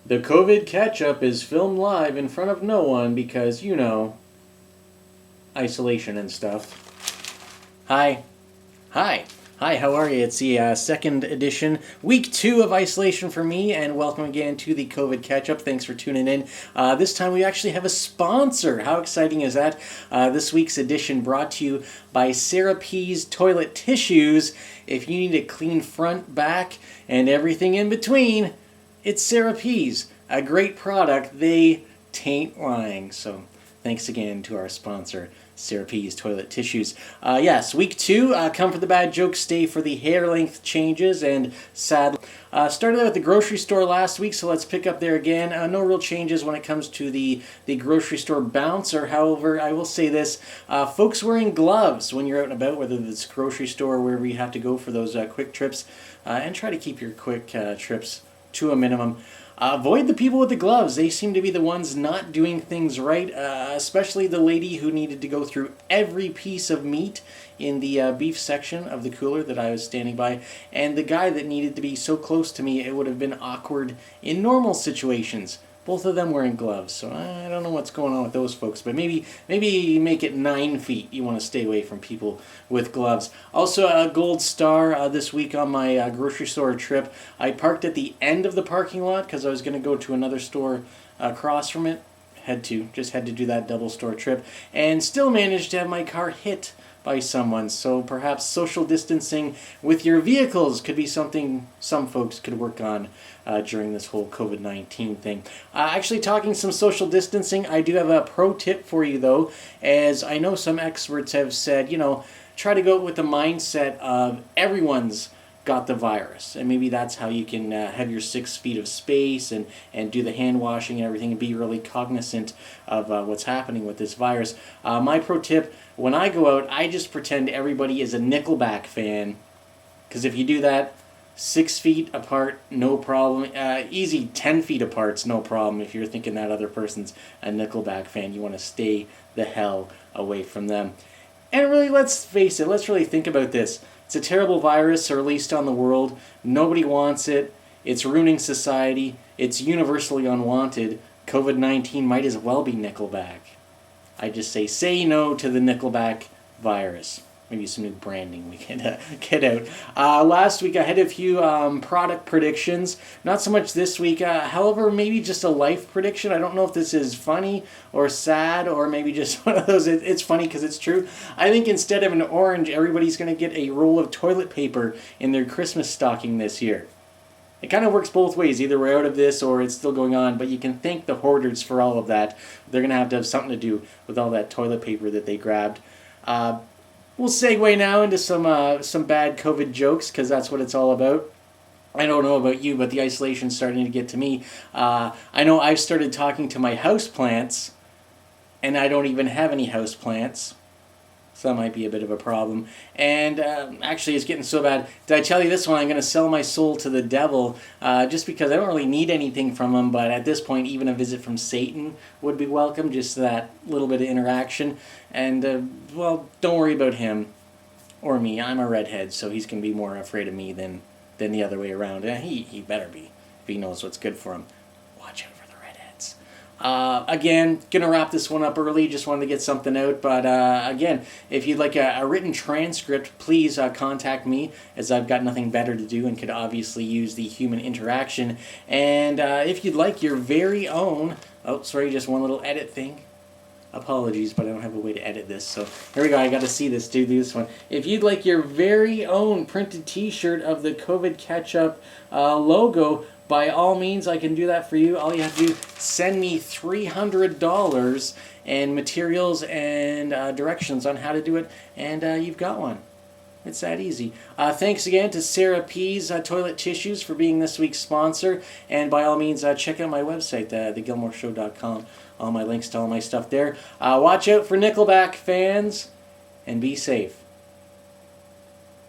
The COVID catch-up is filmed live in front of no one because, isolation and stuff. Hi. Hi. Hi, how are you? It's the second edition, week 2 of isolation for me, and welcome again to the COVID catch-up. Thanks for tuning in. This time we actually have a sponsor. How exciting is that? This week's edition brought to you by Sarah P's Toilet Tissues. If you need a clean front, back, and everything in between, it's Sarah P's. A great product. They tain't lying. So thanks again to our sponsor, Sarah P's Toilet Tissues. Yes, week 2, come for the bad jokes, stay for the hair length changes, and sad. Started out at the grocery store last week, so let's pick up there again. No real changes when it comes to the grocery store bouncer. However, I will say this, folks wearing gloves when you're out and about, whether it's grocery store or wherever you have to go for those quick trips, and try to keep your quick trips to a minimum. Avoid the people with the gloves. They seem to be the ones not doing things right, especially the lady who needed to go through every piece of meat in the beef section of the cooler that I was standing by, and the guy that needed to be so close to me it would have been awkward in normal situations. Both of them wearing gloves, so I don't know what's going on with those folks, but maybe make it 9 feet. You want to stay away from people with gloves. Also, a gold star this week on my grocery store trip. I parked at the end of the parking lot because I was going to go to another store across from it. Just had to do that double store trip, and still managed to have my car hit by someone. So perhaps social distancing with your vehicles could be something some folks could work on during this whole COVID-19 thing. Actually, talking some social distancing, I do have a pro tip for you though, as I know some experts have said, try to go with the mindset of everyone's got the virus, and maybe that's how you can have your 6 feet of space and do the hand washing and everything and be really cognizant of what's happening with this virus. My pro tip, when I go out, I just pretend everybody is a Nickelback fan, because if you do that, 6 feet apart, no problem. Easy 10 feet apart's no problem. If you're thinking that other person's a Nickelback fan, you want to stay the hell away from them. And really, let's face it, let's really think about this. It's a terrible virus, or released on the world. Nobody wants it. It's ruining society. It's universally unwanted. COVID-19 might as well be Nickelback. I just say no to the Nickelback virus. Maybe some new branding we can get out. Last week I had a few product predictions. Not so much this week. However, maybe just a life prediction. I don't know if this is funny or sad or maybe just one of those. It's funny because it's true. I think instead of an orange, everybody's going to get a roll of toilet paper in their Christmas stocking this year. It kind of works both ways. Either we're out of this or it's still going on. But you can thank the hoarders for all of that. They're going to have something to do with all that toilet paper that they grabbed. We'll segue now into some bad COVID jokes, because that's what it's all about. I don't know about you, but the isolation's starting to get to me. I know I've started talking to my houseplants, and I don't even have any houseplants. So that might be a bit of a problem. And actually, it's getting so bad. Did I tell you this one? I'm going to sell my soul to the devil just because I don't really need anything from him. But at this point, even a visit from Satan would be welcome. Just that little bit of interaction. And, don't worry about him or me. I'm a redhead, so he's going to be more afraid of me than the other way around. He better be, if he knows what's good for him. Watch out for the redheads. Again, gonna wrap this one up early. Just wanted to get something out. But again, if you'd like a written transcript, please contact me, as I've got nothing better to do and could obviously use the human interaction. And if you'd like your very own... Oh, sorry, just one little edit thing. Apologies, but I don't have a way to edit this. So here we go. I got to see this. Do this one. If you'd like your very own printed T-shirt of the COVID Catch-Up logo, by all means, I can do that for you. All you have to do, send me $300 and materials and directions on how to do it, and you've got one. It's that easy. Thanks again to Sarah P's Toilet Tissues for being this week's sponsor. And by all means, check out my website, thegilmoreshow.com. All my links to all my stuff there. Watch out for Nickelback fans, and be safe.